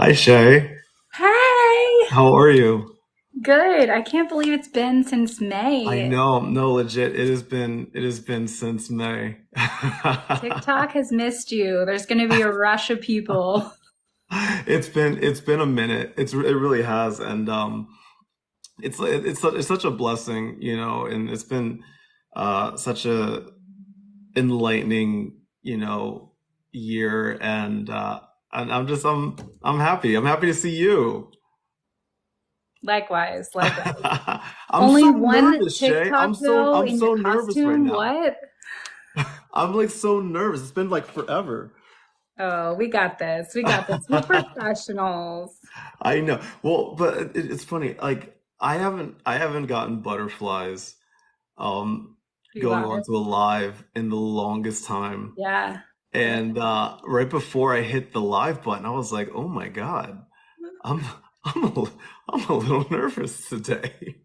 Hi Shay, Hey, how are you? good. I can't believe it's been since I May. know, no, legit. It has been since May. TikTok has missed you. There's going to be a rush of people. It's been a minute. It really has, and it's such a blessing, and it's been such a enlightening, year, and I'm happy. I'm happy to see you. Likewise, likewise. I'm Only so one nervous, Shay. TikTok though I'm in your so nervous right costume. now. What? I'm like so nervous. It's been like forever. Oh, we got this. We got this. We're professionals. I know. Well, but it's funny. Like I haven't gotten butterflies um You going live. on to a live in the longest time. Yeah. Yeah. And right before I hit the live button, I was like, "Oh my God. I'm I'm I'm a little nervous today.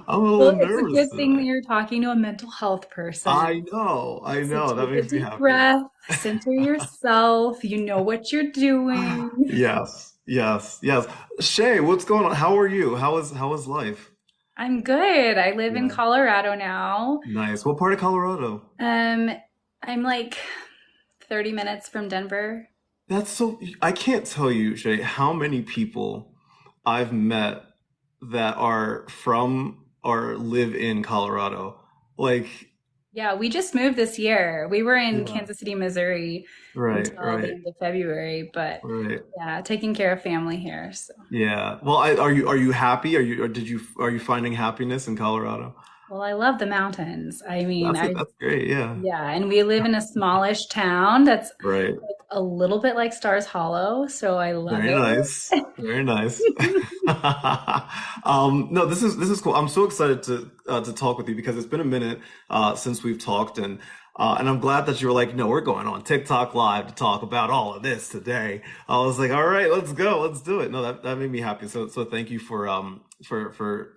I'm a little Well, it's a nervous good thing that today." you're talking to a mental health person. I know. I So know. That take a makes me deep happy. breath, center yourself. You know what you're doing. Yes. Yes. Yes. Shay, what's going on? How are you? How is life? I'm good. I live in Yeah. Colorado now. Nice. What part of Colorado? Um, I'm like 30 minutes from Denver. I can't tell you, Shay, how many people I've met that are from or live in Colorado. Like, Yeah, we just moved this year. We were in yeah, Kansas City, Missouri right, until the right, end of February, but right. yeah, taking care of family here. So, Yeah. Well, are you happy? Are you finding happiness in Colorado? well, I love the mountains. I mean, That's I that's great. Yeah. yeah, and we live in a smallish town that's Right. like a little bit like Stars Hollow, so I love Very it. nice. Very nice. No, this is cool. I'm so excited to talk with you because it's been a minute since we've talked, and I'm glad that you were like, no, we're going on TikTok Live to talk about all of this today. I was like, all right, let's go, let's do it. No, that made me happy. So thank you for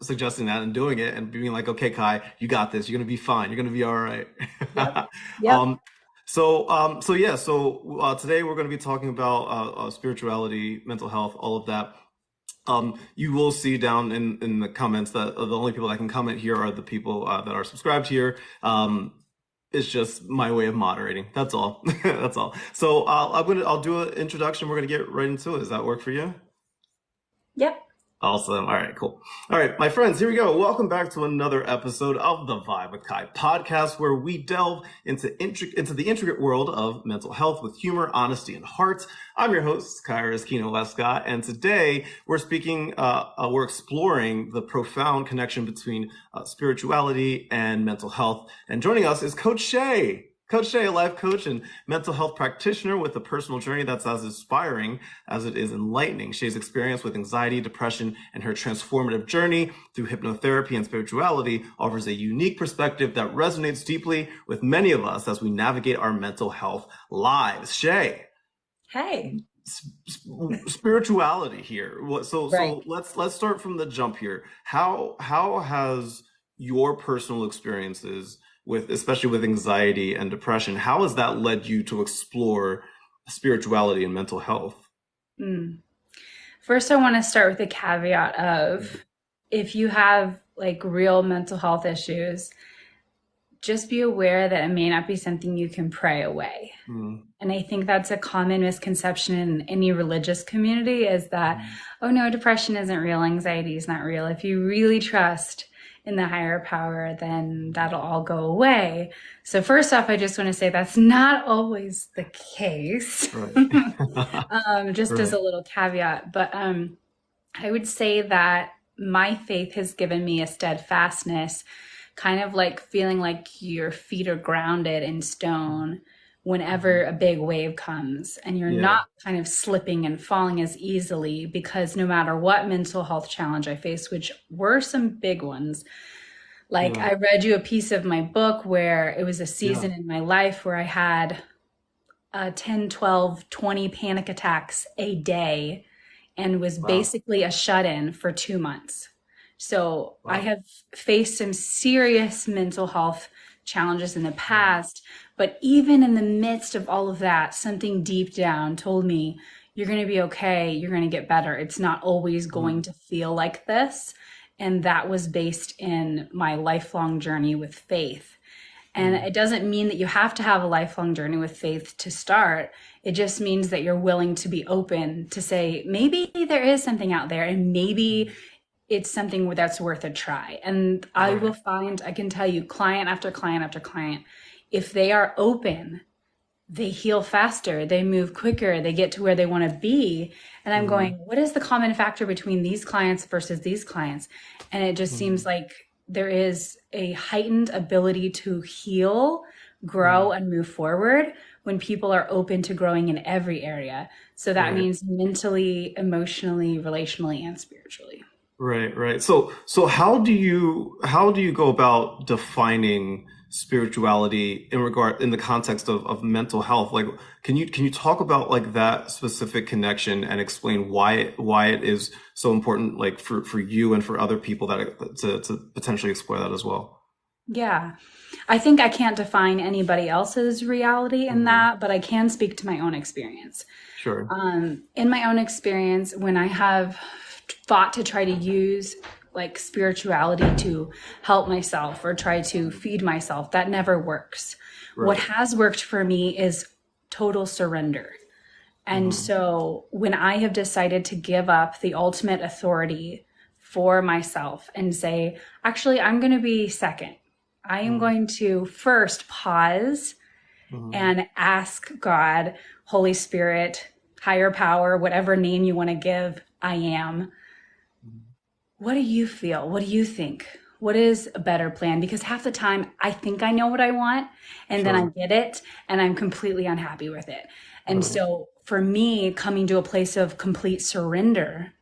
suggesting that and doing it and being like, okay, Kai, you got this. You're gonna be fine. You're gonna be all right. Yep. Yep. Um, today we're going to be talking about spirituality, mental health, all of that. You will see down in the comments that the only people that can comment here are the people that are subscribed here. It's just my way of moderating. That's all. That's all. So I'll do an introduction. We're gonna get right into it. Does that work for you? Yep. Awesome. All right, cool. All right, my friends, here we go. Welcome back to another episode of the Vibe with Kai podcast, where we delve into the intricate world of mental health with humor, honesty, and heart. I'm your host, Kairos Kino Westcott, and today we're exploring the profound connection between spirituality and mental health. And joining us is Coach Shea. Coach Shea, a life coach and mental health practitioner with a personal journey that's as inspiring as it is enlightening. Shea's experience with anxiety, depression, and her transformative journey through hypnotherapy and spirituality offers a unique perspective that resonates deeply with many of us as we navigate our mental health lives. Shay, Hey. spirituality here. So Right. so let's start from the jump here. How has your personal experiences with especially with anxiety and depression, how has that led you to explore spirituality and mental health? Mm. First, I want to start with the caveat of if you have like real mental health issues, just be aware that it may not be something you can pray away. Mm, And I think that's a common misconception in any religious community is that, mm, oh no, depression isn't real, anxiety is not real. If you really trust in the higher power, then that'll all go away. So first off, I just want to say that's not always the case. right. Just as Right. a little caveat. But I would say that my faith has given me a steadfastness, kind of like feeling like your feet are grounded in stone whenever Mhm. a big wave comes and you're Yeah. not kind of slipping and falling as easily because no matter what mental health challenge I face, which were some big ones, like Yeah. I read you a piece of my book where it was a Yeah. season in my life where I had 10, 12, 20 panic attacks a day and was Wow. basically a shut in for 2 months. So I Wow. have faced some serious mental health challenges in the Mm, past. But even in the midst of all of that, something deep down told me, you're going to be okay. You're going to get better. It's not always going to feel like this. And that was based in my lifelong journey with faith. And it doesn't mean that you have to have a lifelong journey with faith to start. It just means that you're willing to be open to say, maybe there is something out there and maybe it's something that's worth a try. And I will find, I can tell you, client after client after client, if they are open, they heal faster, they move quicker, they get to where they want to be. And I'm going, what is the common factor between these clients versus these clients? And it just seems like there is a heightened ability to heal, grow, and move forward when people are open to growing in every area. So that means mentally, emotionally, relationally, and spiritually. Right. So how do you go about defining spirituality in the context of mental health? Like, can you talk about like that specific connection and explain why it is so important, like for you and for other people to potentially explore that as well? Yeah. I think I can't define anybody else's reality in that, but I can speak to my own experience. Sure. In my own experience, when I have thought to try to use like spirituality to help myself or try to feed myself, that never works. Right. What has worked for me is total surrender. And so when I have decided to give up the ultimate authority for myself and say, actually, I'm going to be second. I am going to first pause and ask God, Holy Spirit, higher power, whatever name you want to give, I am. What do you feel? What do you think? What is a better plan? Because half the time I think I know what I want and then I get it and I'm completely unhappy with it. And so for me, coming to a place of complete surrender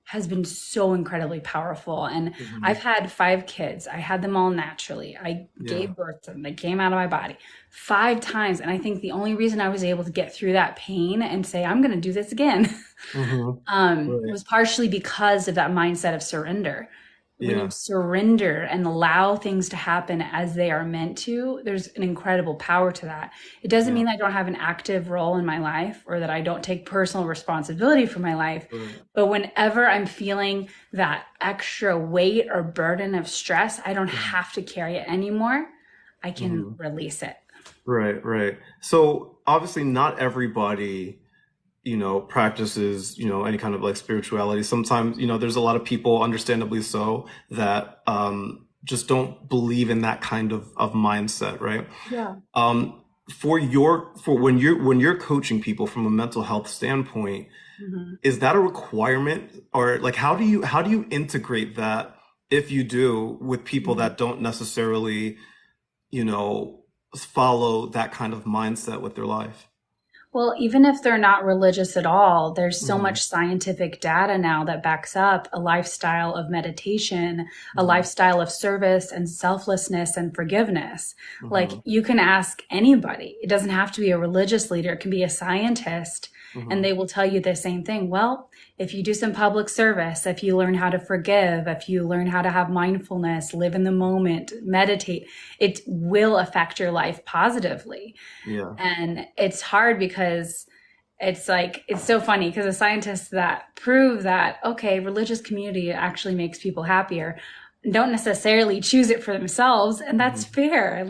has been so incredibly powerful. And I've had 5 kids. I had them all naturally. I gave birth to them. They came out of my body 5 times. And I think the only reason I was able to get through that pain and say, I'm going to do this again, was partially because of that mindset of surrender. When you surrender and allow things to happen as they are meant to, there's an incredible power to that. It doesn't mean I don't have an active role in my life or that I don't take personal responsibility for my life. But whenever I'm feeling that extra weight or burden of stress, I don't have to carry it anymore. I can release it. Right. So obviously not everybody practices, any kind of like spirituality. Sometimes, there's a lot of people, understandably so, that just don't believe in that kind of mindset, right? Yeah. For when you're coaching people from a mental health standpoint, is that a requirement, or like how do you integrate that, if you do, with people that don't necessarily, follow that kind of mindset with their life? Well, even if they're not religious at all, there's so much scientific data now that backs up a lifestyle of meditation, a lifestyle of service and selflessness and forgiveness. Like, you can ask anybody. It doesn't have to be a religious leader. It can be a scientist, and they will tell you the same thing. Well, if you do some public service, if you learn how to forgive, if you learn how to have mindfulness, live in the moment, meditate, it will affect your life positively. Yeah. And it's hard because it's so funny because the scientists that prove that, okay, religious community actually makes people happier, don't necessarily choose it for themselves. And that's fair.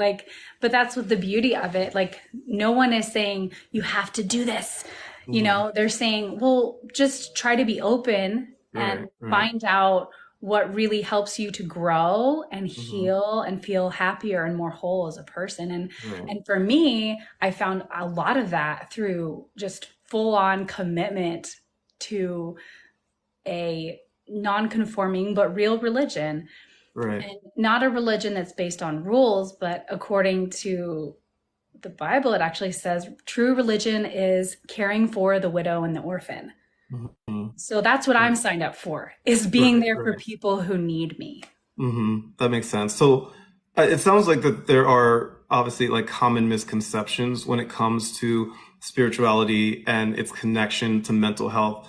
But that's what the beauty of it. Like, no one is saying you have to do this. They're saying, well, just try to be open and find out what really helps you to grow and heal and feel happier and more whole as a person. And for me, I found a lot of that through just full on commitment to a non-conforming but real religion. Right. And not a religion that's based on rules, but according to the Bible, it actually says true religion is caring for the widow and the orphan. So that's what I'm signed up for, is being there for people who need me. That makes sense. So it sounds like that there are obviously like common misconceptions when it comes to spirituality and its connection to mental health.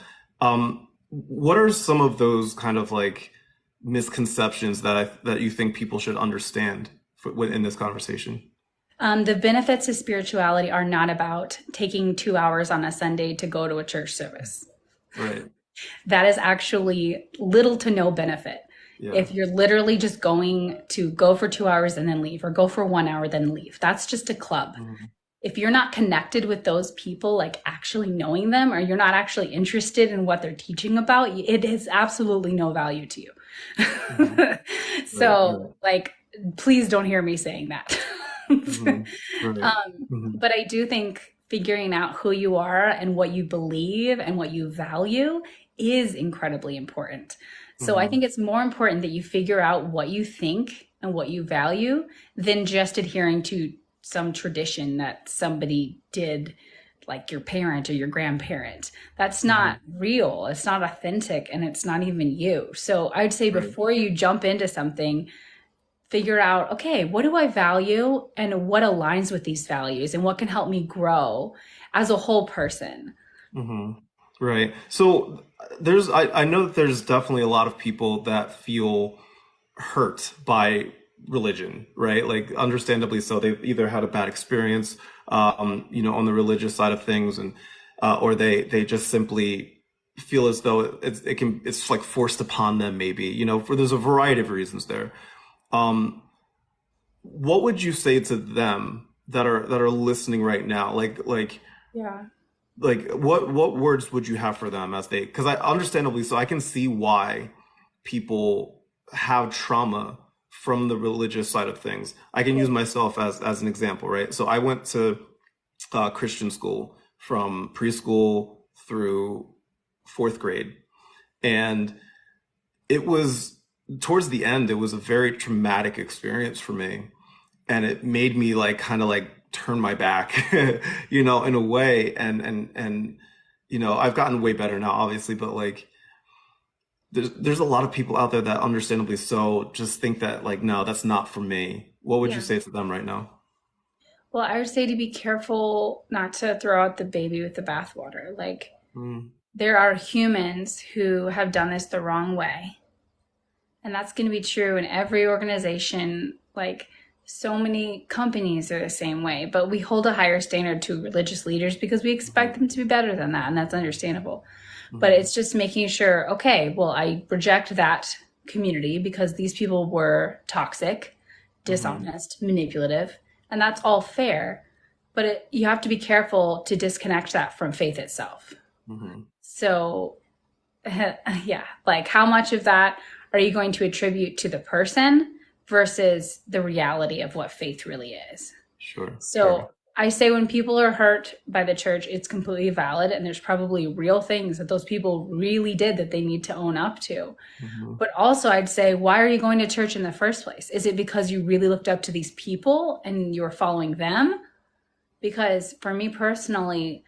What are some of those kind of like misconceptions that you think people should understand in this conversation? The benefits of spirituality are not about taking 2 hours on a Sunday to go to a church service. Right. That is actually little to no benefit. Yeah. If you're literally just going to go for 2 hours and then leave, or go for 1 hour, then leave, that's just a club. Mm-hmm. If you're not connected with those people, like actually knowing them, or you're not actually interested in what they're teaching about, it has absolutely no value to you. Mm-hmm. So, like, please don't hear me saying that. Mm-hmm. Right. Mm-hmm. But I do think figuring out who you are and what you believe and what you value is incredibly important. So I think it's more important that you figure out what you think and what you value than just adhering to some tradition that somebody did, like your parent or your grandparent. That's not real. It's not authentic, and it's not even you. So I'd say before you jump into something, figure out, okay, what do I value and what aligns with these values and what can help me grow as a whole person. Mm-hmm. Right. So I know that there's definitely a lot of people that feel hurt by religion, right? Like understandably so. They've either had a bad experience, on the religious side of things, and or they just simply feel as though it's like forced upon them, maybe, there's a variety of reasons there. Um, what would you say to them that are listening right now? Yeah. Like what words would you have for them as because I understandably so I can see why people have trauma from the religious side of things. I can use myself as an example, right? So I went to Christian school from preschool through fourth grade, and it was towards the end, it was a very traumatic experience for me, and it made me like kind of like turn my back, in a way. And I've gotten way better now, obviously, but like there's a lot of people out there that understandably so just think that like, no, that's not for me. What would you Yeah. say to them right now? Well, I would say to be careful not to throw out the baby with the bathwater. Like, Mm, there are humans who have done this the wrong way. And that's going to be true in every organization. Like, so many companies are the same way, but we hold a higher standard to religious leaders because we expect them to be better than that, and that's understandable. But it's just making sure, okay, well, I reject that community because these people were toxic, dishonest, manipulative, and that's all fair. But you have to be careful to disconnect that from faith itself. mm-hmm. So, yeah, like how much of that are you going to attribute to the person versus the reality of what faith really is? Sure. So I say when people are hurt by the church, it's completely valid. And there's probably real things that those people really did that they need to own up to. Mm-hmm. But also I'd say, why are you going to church in the first place? Is it because you really looked up to these people and you're following them? Because for me personally,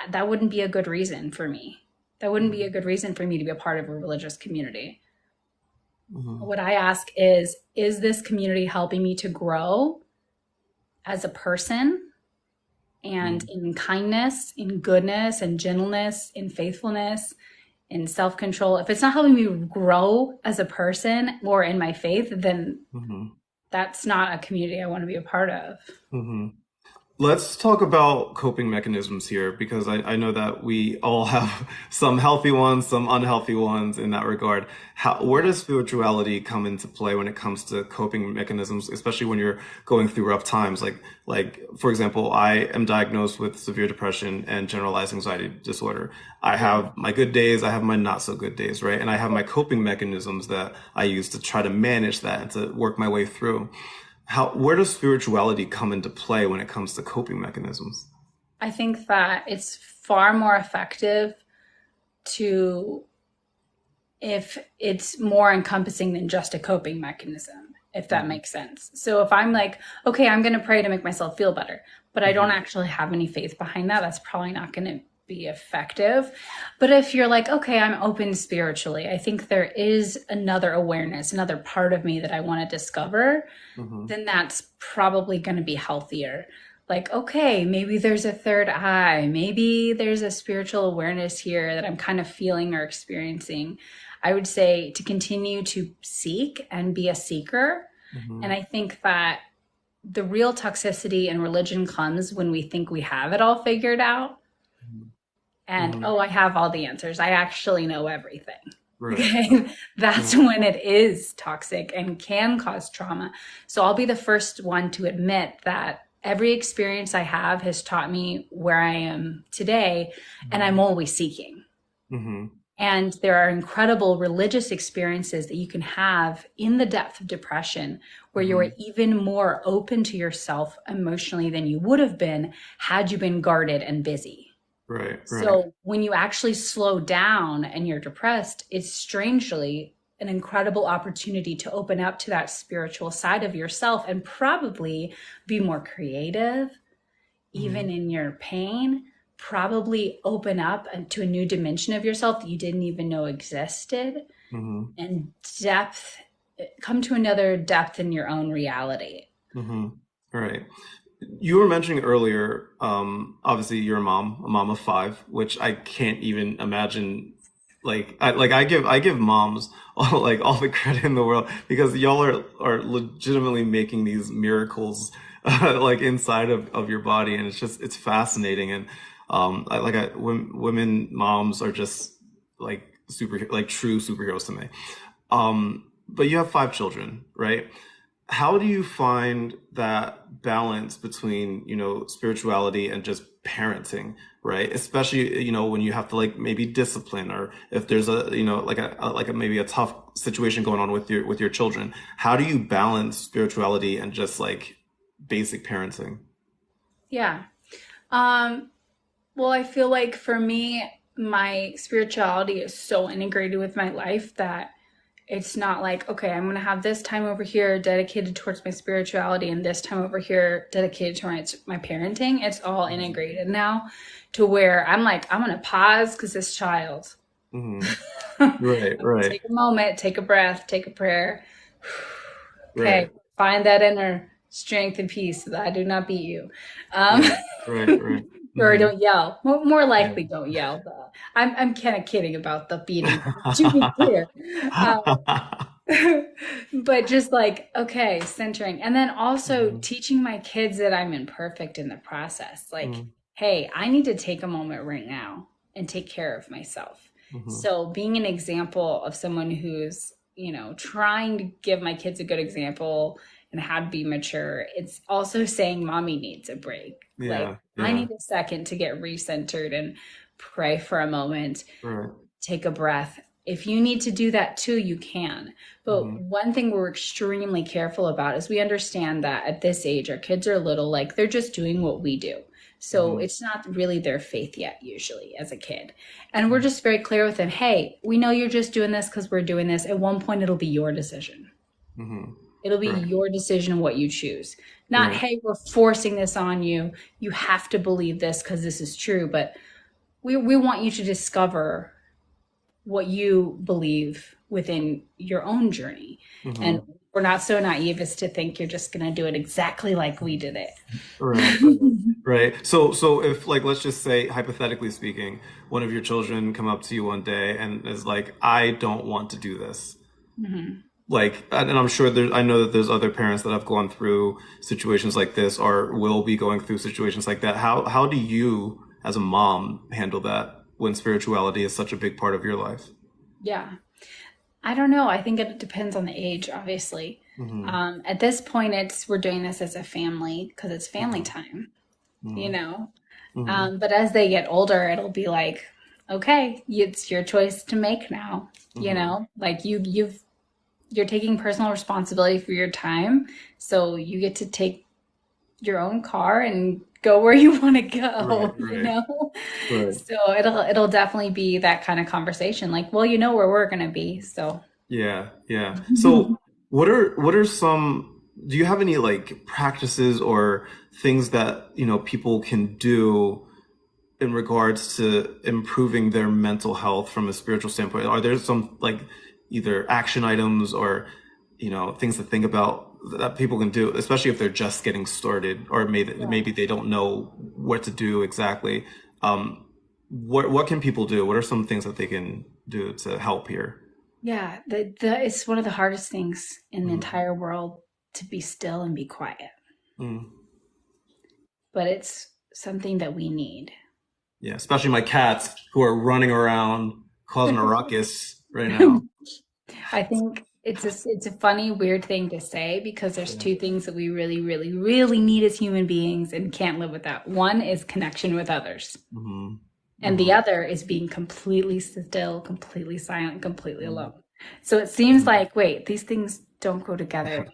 that wouldn't be a good reason for me. That wouldn't be a good reason for me to be a part of a religious community. What I ask is this community helping me to grow as a person and in kindness, in goodness, and gentleness, in faithfulness, in self-control? If it's not helping me grow as a person or in my faith, then that's not a community I want to be a part of. Mm-hmm. Let's talk about coping mechanisms here, because I know that we all have some healthy ones, some unhealthy ones in that regard. Where does spirituality come into play when it comes to coping mechanisms, especially when you're going through rough times? Like for example, I am diagnosed with severe depression and generalized anxiety disorder. I have my good days, I have my not so good days, right? And I have my coping mechanisms that I use to try to manage that and to work my way through. Where does spirituality come into play when it comes to coping mechanisms? I think that it's far more effective if it's more encompassing than just a coping mechanism, if that makes sense. So if I'm like, okay, I'm going to pray to make myself feel better, but I don't actually have any faith behind that, that's probably not going to be effective. But if you're like, okay, I'm open spiritually, I think there is another awareness, another part of me that I want to discover, then that's probably going to be healthier. Like, okay, maybe there's a third eye, maybe there's a spiritual awareness here that I'm kind of feeling or experiencing. I would say to continue to seek and be a seeker. And I think that the real toxicity in religion comes when we think we have it all figured out. And, Mm-hmm. oh, I have all the answers. I actually know everything. Right. Okay. That's Yeah. when it is toxic and can cause trauma. So I'll be the first one to admit that every experience I have has taught me where I am today, and I'm always seeking. Mm-hmm. And there are incredible religious experiences that you can have in the depth of depression where Mm-hmm. you're even more open to yourself emotionally than you would have been had you been guarded and busy. Right. Right. So when you actually slow down and you're depressed, it's strangely an incredible opportunity to open up to that spiritual side of yourself and probably be more creative, Mm-hmm. even in your pain, probably open up to a new dimension of yourself that you didn't even know existed, Mm-hmm. and depth, come to another depth in your own reality. Mm-hmm. Right. You were mentioning earlier, obviously you're a mom of five, which I can't even imagine. I give moms all the credit in the world because y'all are legitimately making these miracles like inside of your body, and it's fascinating. And women moms are just like true superheroes to me. But you have five children, right? How do you find that balance between, spirituality and just parenting, right? Especially, when you have to like maybe discipline, or if there's maybe a tough situation going on with your children. How do you balance spirituality and just like basic parenting? Yeah. Um, well, I feel like for me, my spirituality is so integrated with my life that it's not like, okay, I'm going to have this time over here dedicated towards my spirituality and this time over here dedicated towards my parenting. It's all integrated now to where I'm like, I'm going to pause because this child. Hmm. Right, I'm gonna right, take a moment, take a breath, take a prayer. right, Okay, find that inner strength and peace so that I do not beat you. Um, right, right, right. or Hmm. don't yell. More Yeah. likely, don't yell. I'm kind of kidding about the beating, to be clear. But just like, okay, centering. And then also Hmm. teaching my kids that I'm imperfect in the process. Like, Hmm. hey, I need to take a moment right now and take care of myself. Hmm. So being an example of someone who's, trying to give my kids a good example and how to be mature, it's also saying mommy needs a break. Like, Yeah, I yeah, need a second to get recentered and pray for a moment, right. take a breath. If you need to do that too, you can. But Hmm. one thing we're extremely careful about is we understand that at this age, our kids are little, like they're just doing what we do. So Hmm. it's not really their faith yet, usually, as a kid. And we're just very clear with them, hey, we know you're just doing this because we're doing this. At one point, it'll be your decision. Hmm. It'll be Right, your decision what you choose. Not, right. hey, we're forcing this on you. You have to believe this because this is true. But we want you to discover what you believe within your own journey. And Hmm. we're not so naive as to think you're just going to do it exactly like we did Right, it. right. So if like let's just say hypothetically speaking, one of your children come up to you one day and is like, I don't want to do this. Mhm. Like, and I'm sure I know that there's other parents that have gone through situations like this or will be going through situations like that. How do you as a mom handle that when spirituality is such a big part of your life? Yeah. I don't know. I think it depends on the age, obviously. Hmm. At this point, we're doing this as a family because it's family Hmm. time, you Hmm. know. Hmm. But as they get older, it'll be like, okay, it's your choice to make now. Hmm. Like you're taking personal responsibility for your time, so you get to take your own car and go where you want to Right, go, you right, know? right. So it'll definitely be that kind of conversation. Like, well, you know where we're gonna be, so Yeah, yeah. So what are some, do you have any like practices or things that, people can do in regards to improving their mental health from a spiritual standpoint? Are there some like either action items or, things to think about that people can do, especially if they're just getting started or maybe they don't know what to do exactly? What can people do? What are some things that they can do to help here? yeah, it's one of the hardest things in the Mhm. entire world to be still and be quiet. Mm. but it's something that we need. Yeah, especially my cats who are running around causing a ruckus right now. I think it's a funny, weird thing to say because there's Yeah. two things that we really, really, really need as human beings and can't live without. One is connection with others, Hmm. and the Hmm. other is being completely still, completely silent, completely Hmm. alone. So it seems like, wait, these things don't go together.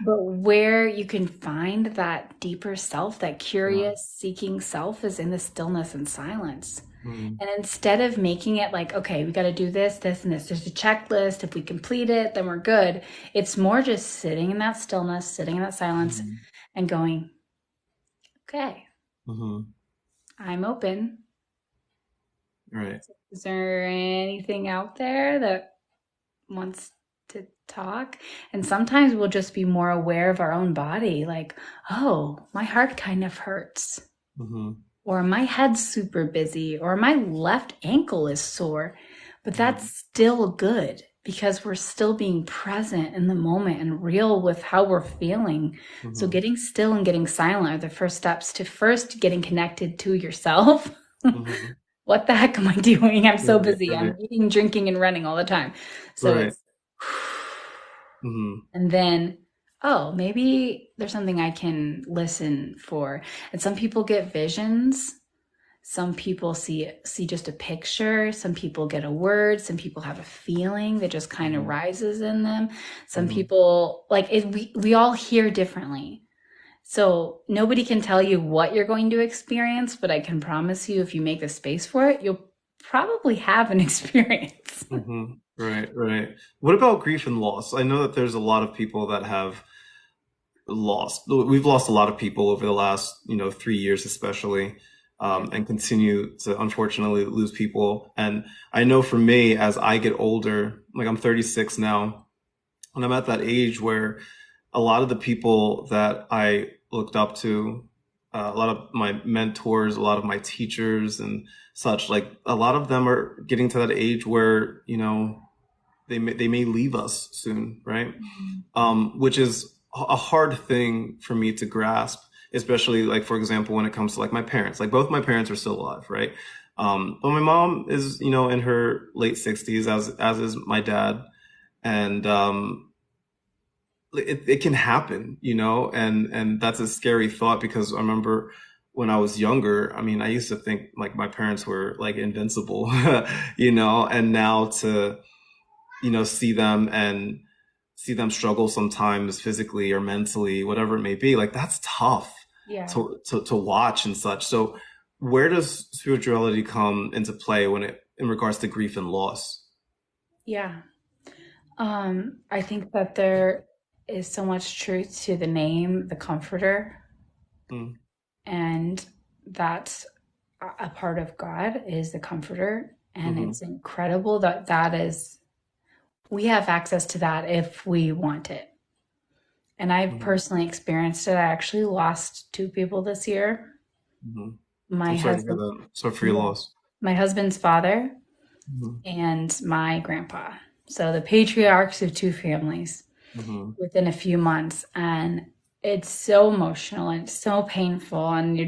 But where you can find that deeper self, that Yeah. curious, seeking self, is in the stillness and silence. Hmm. And instead of making it like, okay, we got to do this, this, and this, there's a checklist. If we complete it, then we're good. It's more just sitting in that stillness, sitting in that silence, Hmm. and going, okay, Hmm. I'm open. Right. Is there anything out there that wants to talk? And sometimes we'll just be more aware of our own body, like, oh, my heart kind of hurts, Hmm. or my head's super busy, or my left ankle is sore. But Hmm. that's still good because we're still being present in the moment and real with how we're feeling. So Hmm. getting still and getting silent are the first steps to first getting connected to yourself. Hmm. What the heck am I doing? I'm so Right. busy. Right. I'm eating, drinking, and running all the time. So Right. it's, Hmm. and then, oh, maybe there's something I can listen for. And some people get visions. Some people see just a picture. Some people get a word. Some people have a feeling that just kind of Hmm. rises in them. Some Hmm. people like it, we all hear differently. So nobody can tell you what you're going to experience, but I can promise you if you make the space for it, you'll probably have an experience. Hmm. Right. Right. What about grief and loss? I know that there's a lot of people that have lost. We've lost a lot of people over the last, 3 years, especially, Yeah. and continue to unfortunately lose people. And I know for me, as I get older, like I'm 36 now, and I'm at that age where a lot of the people that I looked up to, a lot of my mentors, a lot of my teachers and such, like a lot of them are getting to that age where, they may leave us soon, right? Which is a hard thing for me to grasp, especially like, for example, when it comes to like my parents. Like both my parents are still alive, right? But my mom is, in her late 60s, as is my dad, and it can happen, and that's a scary thought because I remember when I was younger, I mean, I used to think like my parents were like invincible, and now to see them struggle sometimes physically or mentally, whatever it may be, like that's tough Yeah. to watch and such. So where does spirituality come into play in regards to grief and loss? Yeah. I think that there is so much truth to the name, the Comforter, Mm. and that's a part of God is the Comforter, and Hmm. it's incredible that that is we have access to that if we want it. And I've Hmm. personally experienced it. I actually lost two people this year. Hmm. My I'm sorry to hear husband, that. Sorry for your yeah, loss. my husband's father Hmm. and my grandpa. So the patriarchs of two families Hmm. within a few months. And it's so emotional and it's so painful. And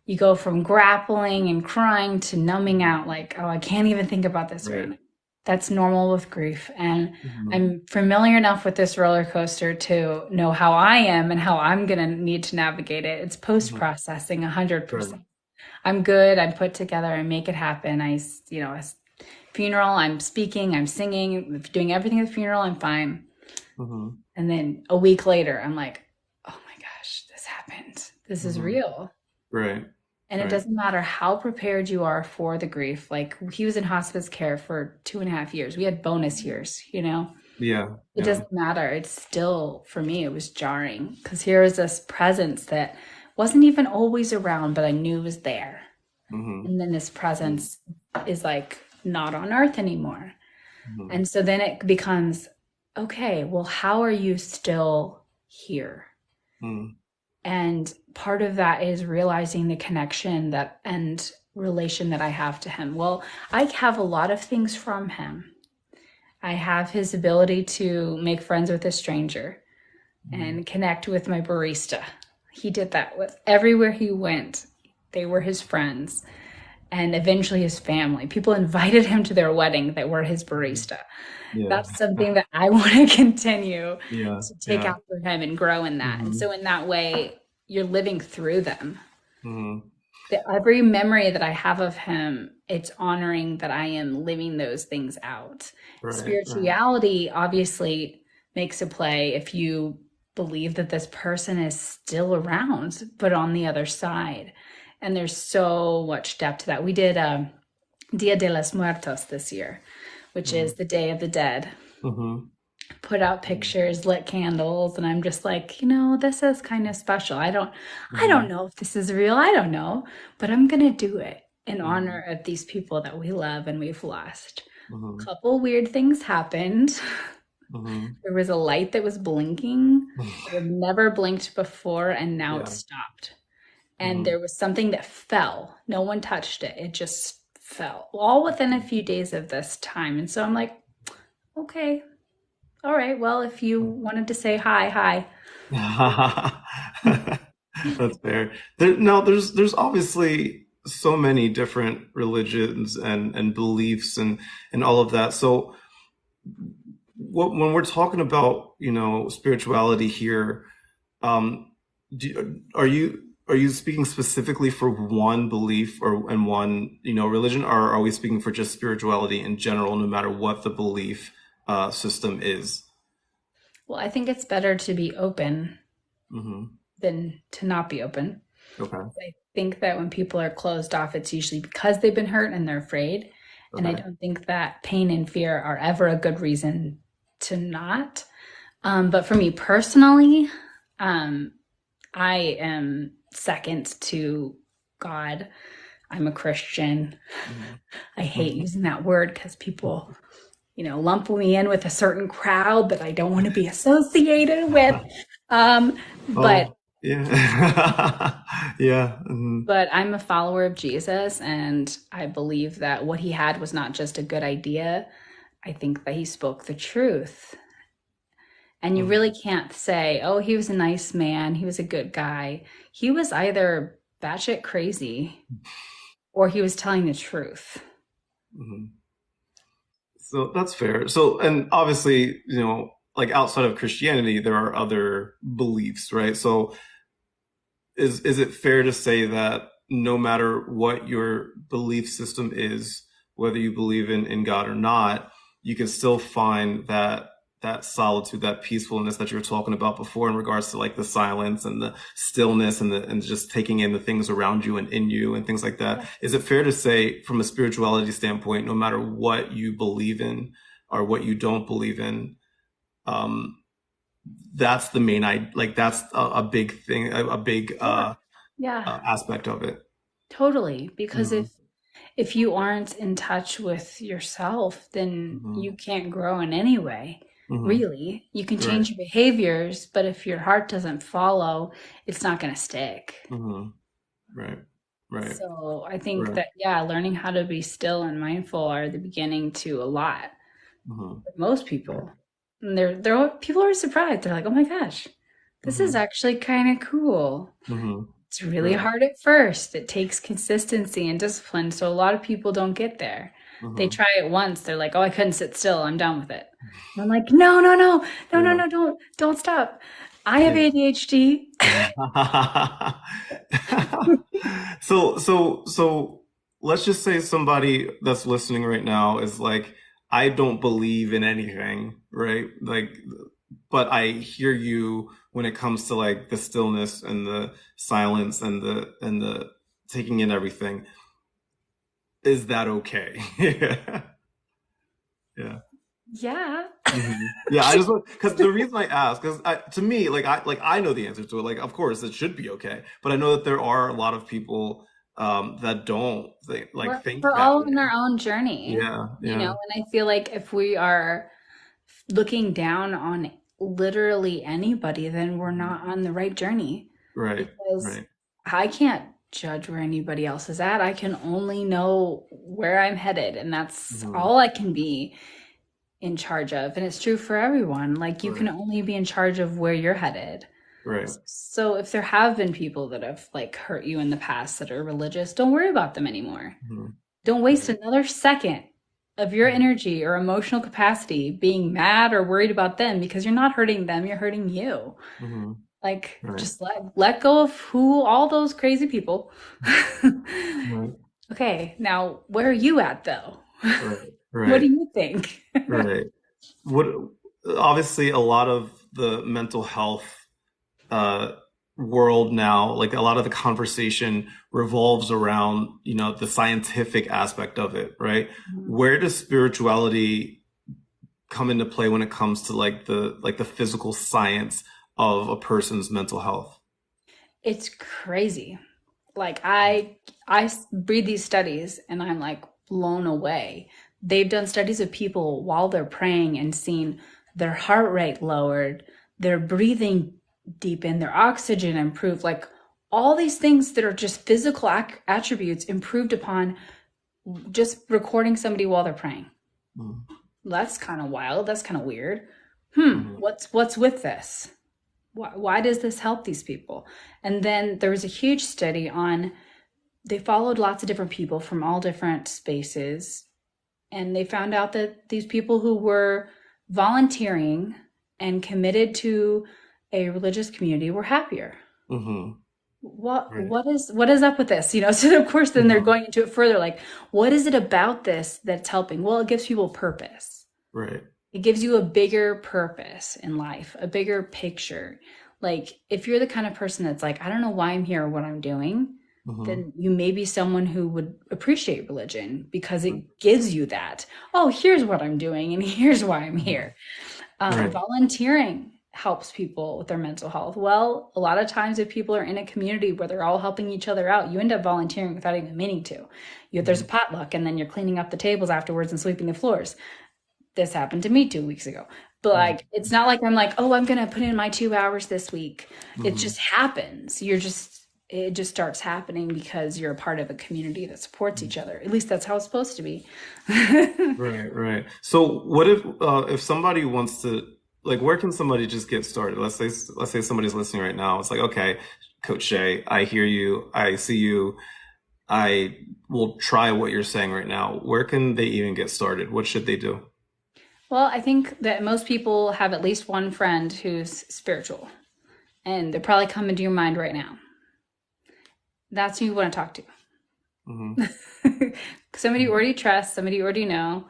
you go from grappling and crying to numbing out, like, oh, I can't even think about this right Right. now. That's normal with grief. And Hmm. I'm familiar enough with this roller coaster to know how I am and how I'm going to need to navigate it. It's post Hmm. processing Right. 100%. I'm good. I'm put together. I make it happen. A funeral, I'm speaking, I'm singing, doing everything at the funeral. I'm fine. Hmm. And then a week later, I'm like, oh my gosh, this happened. This is Hmm. real. Right. And it Right. doesn't matter how prepared you are for the grief. Like he was in hospice care for 2.5 years. We had bonus years. Yeah. It Yeah. doesn't matter. It's still, for me, it was jarring because here is this presence that wasn't even always around, but I knew was there. Hmm. And then this presence is like not on earth anymore. Hmm. And so then it becomes, okay, well, how are you still here? Hmm. And part of that is realizing the connection that and relation that I have to him. Well, I have a lot of things from him. I have his ability to make friends with a stranger. and connect with my barista. He did that with everywhere he went. They were his friends and eventually his family. People invited him to their wedding that were his barista. Yeah. That's something that I want to continue Yeah. to take Yeah. after him and grow in that. And Hmm. so in that way, you're living through them. Hmm. Every memory that I have of him, it's honoring that I am living those things out. Right. Right. Spirituality obviously makes a play if you believe that this person is still around, but on the other side. And there's so much depth to that. We did Dia de los Muertos this year, which Hmm. is the Day of the Dead. Hmm. Put out pictures, lit candles, and I'm just like, this is kind of special. I don't Hmm. know if this is real. I don't know, but I'm gonna do it in Hmm. honor of these people that we love and we've lost. Hmm. Couple weird things happened. Hmm. There was a light that was blinking that had never blinked before, and now it Yeah. stopped. And Hmm. there was something that fell. No one touched it. It just fell, all within a few days of this time. And so I'm like, okay, all right, well, if you wanted to say hi, hi. That's fair. No, there's obviously so many different religions and beliefs and all of that. So when we're talking about, spirituality here, um, are you speaking specifically for one belief or and one, religion, or are we speaking for just spirituality in general, no matter what the belief system is? Well, I think it's better to be open Hmm. than to not be open. Okay. I think that when people are closed off, it's usually because they've been hurt and they're afraid. And I Okay. don't think that pain and fear are ever a good reason to not. But for me personally, um, I am second to God. I'm a Christian. Mhm. I hate using that word because people, lump me in with a certain crowd that I don't want to be associated with. Um, but Oh, yeah. Yeah. but I'm a follower of Jesus, and I believe that what he had was not just a good idea. I think that he spoke the truth. And you really Mhm. can't say, oh, he was a nice man, he was a good guy. He was either batshit crazy or he was telling the truth. Mhm. So that's fair. So, and obviously, like outside of Christianity, there are other beliefs, right? So, is it fair to say that no matter what your belief system is, whether you believe in God or not, you can still find that solitude, that peacefulness that you were talking about before in regards to like the silence and the stillness and just taking in the things around you and in you and things like that. Yeah. Is it fair to say from a spirituality standpoint, no matter what you believe in or what you don't believe in, um, that's the main I like that's a big thing, a big Yeah. Yeah. aspect of it. Totally. Because Hmm. if you aren't in touch with yourself, then Hmm. you can't grow in any way. Hmm. Really. You can Right. change your behaviors, but if your heart doesn't follow, it's not going to stick. Hmm. Right. Right. So I think Right. that, yeah, learning how to be still and mindful are the beginning to a lot Hmm. for most Right. people. And people are surprised. They're like, oh my gosh, this is Hmm. actually kind of cool. Hmm. It's really Right. hard at first. It takes consistency and discipline. So a lot of people don't get there. They Hmm. try it once. They're like, oh, I couldn't sit still. I'm done with it. And I'm like, no, no, no, no, no, Yeah. no, don't stop. I have Yeah. ADHD. So let's just say somebody that's listening right now is like, I don't believe in anything, right? Like, but I hear you when it comes to like the stillness and the silence and the taking in everything. Is that okay? Yeah. Yeah. Yeah. Yeah, I just want because the reason I ask because to me, like I know the answer to it. Like, of course, it should be okay, but I know that there are a lot of people that don't think We're that all on way. our own journey, Yeah, yeah, and I feel like if we are looking down on literally anybody, then we're Mhm. not on the right journey Right, because right. I can't judge where anybody else is at. I can only know where I'm headed, and that's Hmm. all I can be. in charge of. And it's true for everyone. Like you can Right. only be in charge of where you're headed. Right. So if there have been people that have like hurt you in the past that are religious, don't worry about them anymore. Mhm. Don't waste Right. another second of your Mhm. energy or emotional capacity being mad or worried about them because you're not hurting them, you're hurting you. Mhm. Like Right. just let go of who all those crazy people. Right. Okay, now where are you at though? Right. What do Right. you think? Right. What obviously a lot of the mental health uh, world now, like a lot of the conversation revolves around, the scientific aspect of it, right? Where does spirituality come into play when it comes to like the physical science of a person's mental health? It's crazy. Like read these studies and I'm like blown away. They've done studies of people while they're praying and seen their heart rate lowered, their breathing deepened, their oxygen improved, like all these things that are just physical attributes improved upon just recording somebody while they're praying. Mhm. That's kind of wild. That's kind of weird. Mhm. What's with this? Why does this help these people? And then there was a huge study on, they followed lots of different people from all different spaces, and they found out that these people who were volunteering and committed to a religious community were happier. Mhm. What Right. what is up with this? So of course then they're Mhm. going into it further, like, what is it about this that's helping? Well, it gives people purpose. Right. It gives you a bigger purpose in life, a bigger picture. Like, if you're the kind of person that's like, I don't know why I'm here or what I'm doing, Mhm. then you may be someone who would appreciate religion because it gives you that. Oh, here's what I'm doing and here's why I'm Mhm. here. Right. Volunteering helps people with their mental health. Well, a lot of times if people are in a community where they're all helping each other out, you end up volunteering without even meaning to. There's a Mhm. potluck and then you're cleaning up the tables afterwards and sweeping the floors. This happened to me 2 weeks ago. But Mhm. like, it's not like I'm like, oh, I'm gonna put in my 2 hours this week. It just Mhm. happens. It just starts happening because you're a part of a community that supports Mhm. each other. At least that's how it's supposed to be. Right, right. So what if somebody wants to, like, where can somebody just get started? Let's say somebody's listening right now. It's like, okay, Coach Shea, I hear you, I see you, I will try what you're saying right now. Where can they even get started? What should they do? Well, I think that most people have at least one friend who's spiritual, and they're probably coming to your mind right now. That's who you want to talk Hmm. to. Somebody you already trust, somebody you already know.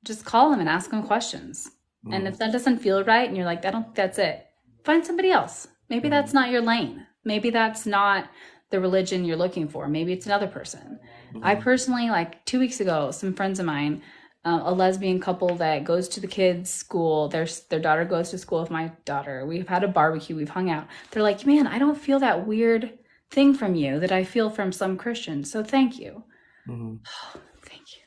Just call them and ask them questions. And if Hmm. that doesn't feel right and you're like, I don't think that's it, find somebody else. Maybe that's Hmm. not your lane. Maybe that's not the religion you're looking for. Maybe it's another person. I Hmm. personally, like 2 weeks ago, some friends of mine, a lesbian couple that goes to the kids' school, their daughter goes to school with my daughter. We've had a barbecue, we've hung out. They're like, man, I don't feel that weird thing from you that I feel from some Christians. So thank you. Hmm. Thank you.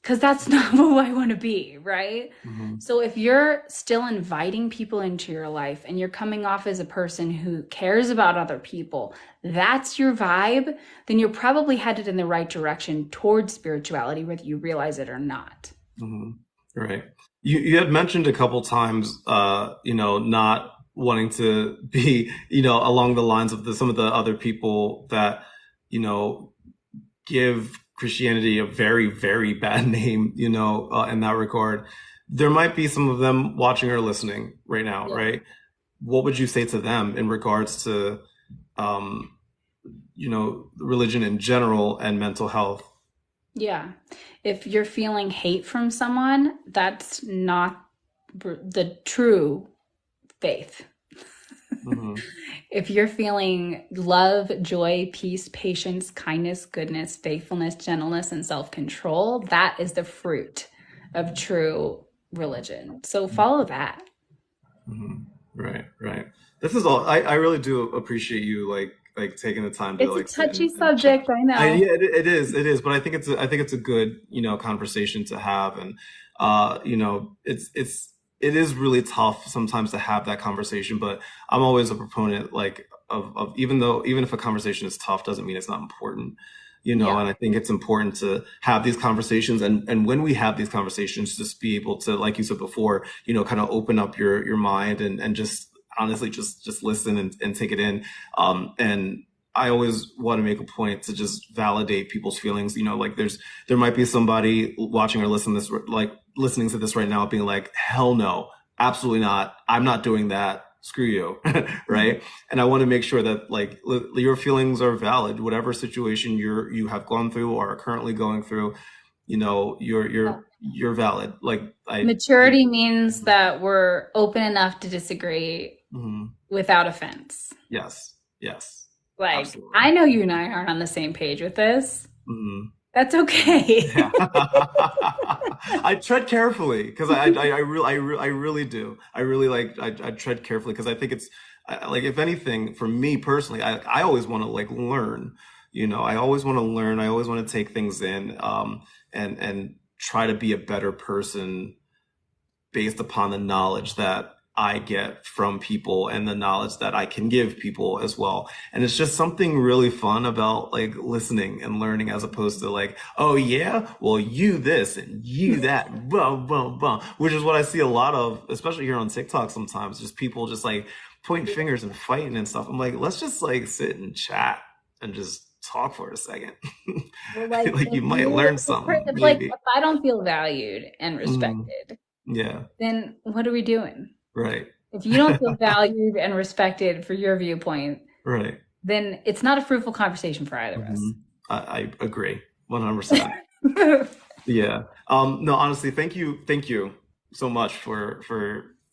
Because that's not who I want to be, right? Hmm. So if you're still inviting people into your life and you're coming off as a person who cares about other people, that's your vibe, then you're probably headed in the right direction towards spirituality, whether you realize it or not. Hmm. Right. You had mentioned a couple times, not wanting to be, along the lines of some of the other people that, you know, give Christianity a very, very bad name, in that regard. There might be some of them watching or listening right now, Yeah. right? What would you say to them in regards to, um, religion in general and mental health? Yeah. If you're feeling hate from someone, that's not the true faith. Hmm. If you're feeling love, joy, peace, patience, kindness, goodness, faithfulness, gentleness, and self control, that is the fruit of true religion. So follow that. Hmm. Right, right. This is all. I really do appreciate you like taking the time to It's a like sit touchy and chat. subject, I know. Yeah, it is. But I think it's a good conversation to have, and it is really tough sometimes to have that conversation. But I'm always a proponent like of even if a conversation is tough doesn't mean it's not important. And I think it's important to have these conversations. And when we have these conversations, just be able to, like you said before, kind of open up your mind and just honestly, just listen and take it in. And I always want to make a point to just validate people's feelings. Like there might be somebody watching or listening to this right now being like, hell no, absolutely not. I'm not doing that. Screw you. Right. And I want to make sure that like your feelings are valid, whatever situation you have gone through or are currently going through, you're valid. Like maturity means that we're open enough to disagree without offense. Yes. Like, absolutely. I know you and I aren't on the same page with this. That's okay. I tread carefully because I really do. I really I tread carefully because I think it's like, if anything, for me personally, I always want to like learn. I always want to learn. I always want to take things in, and try to be a better person based upon the knowledge that I get from people and the knowledge that I can give people as well. And it's just something really fun about like listening and learning, as opposed to like, oh yeah, well, you this and you that, boom, boom, boom, which is what I see a lot of, especially here on TikTok sometimes, just people just like pointing fingers and fighting and stuff. I'm like, let's just like sit and chat and just talk for a second. Like you might learn something. It's like, if I don't feel valued and respected, then what are we doing? Right. If you don't feel valued and respected for your viewpoint, right, then it's not a fruitful conversation for either of us. I agree 100%. Yeah. No, honestly, thank you so much for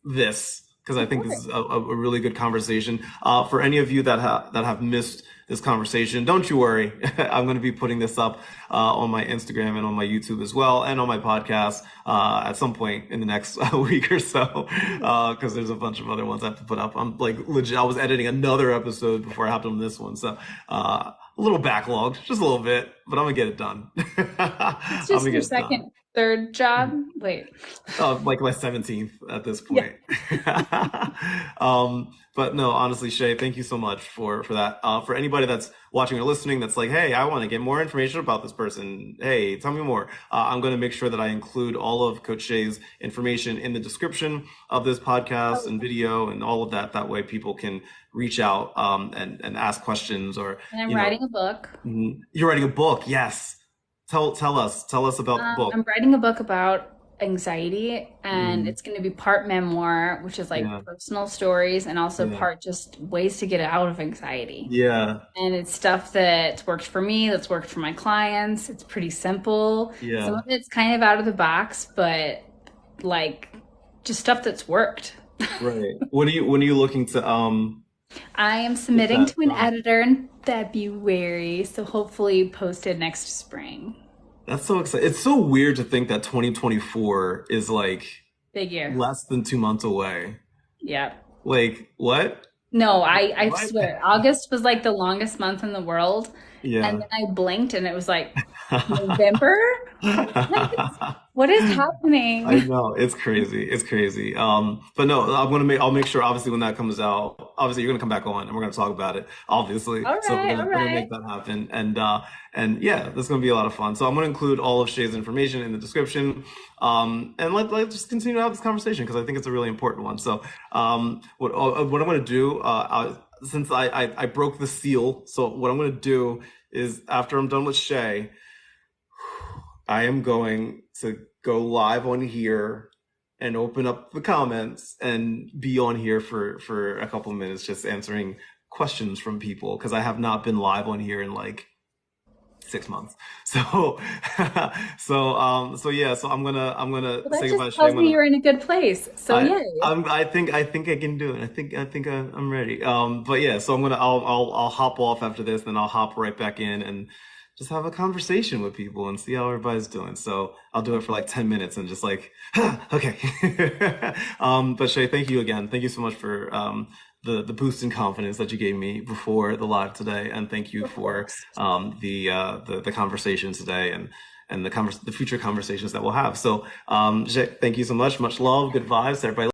this, because I think this is a really good conversation. For any of you that have missed this conversation, don't you worry. I'm going to be putting this up on my Instagram and on my YouTube as well, and on my podcast at some point in the next week or so, because there's a bunch of other ones I have to put up. I'm like legit. I was editing another episode before I hopped on this one, so a little backlogged, just a little bit, but I'm gonna get it done. It's just your second, third job. Wait. Like my 17th at this point. But no, honestly, Shea, thank you so much for that. For anybody that's watching or listening that's like, hey, I want to get more information about this person. Hey, tell me more. I'm going to make sure that I include all of Coach Shea's information in the description of this podcast and video and all of that. That way people can reach out and ask questions. Or and I'm writing a book. You're writing a book. Yes. Tell us about the book. I'm writing a book about anxiety, and it's going to be part memoir, which is like personal stories, and also part just ways to get out of anxiety. And it's stuff that's worked for me, that's worked for my clients. It's pretty simple. Some of it's kind of out of the box, but like just stuff that's worked. Right. When are you looking to I am submitting to an editor in February, so hopefully posted next spring. That's so exciting. It's so weird to think that 2024 is like big year, less than 2 months away. Yeah. Like what? No, I swear, August was like the longest month in the world. Yeah. And then I blinked and it was like November. What is happening? I know, it's crazy. It's crazy. But no, I'll make sure, obviously, when that comes out, obviously you're gonna come back on and we're gonna talk about it, obviously. All right, so we're gonna make that happen. And yeah, that's gonna be a lot of fun. So I'm gonna include all of Shea's information in the description. And let's just continue to have this conversation, because I think it's a really important one. So what I'm gonna do, since I broke the seal, so what I'm gonna do is, after I'm done with Shea, I am going to go live on here and open up the comments and be on here for a couple of minutes, just answering questions from people, because I have not been live on here in like 6 months. So yeah, so I'm gonna say goodbye. Tells me you're in a good place. So yay. I think I can do it. I think I'm ready. But yeah, so I'll hop off after this, then I'll hop right back in and just have a conversation with people and see how everybody's doing. So I'll do it for like 10 minutes and just like, okay. But Shea, thank you again. Thank you so much for the boost in confidence that you gave me before the live today, and thank you for the conversation today and the future conversations that we'll have. So Shea, thank you so much. Much love, good vibes, everybody.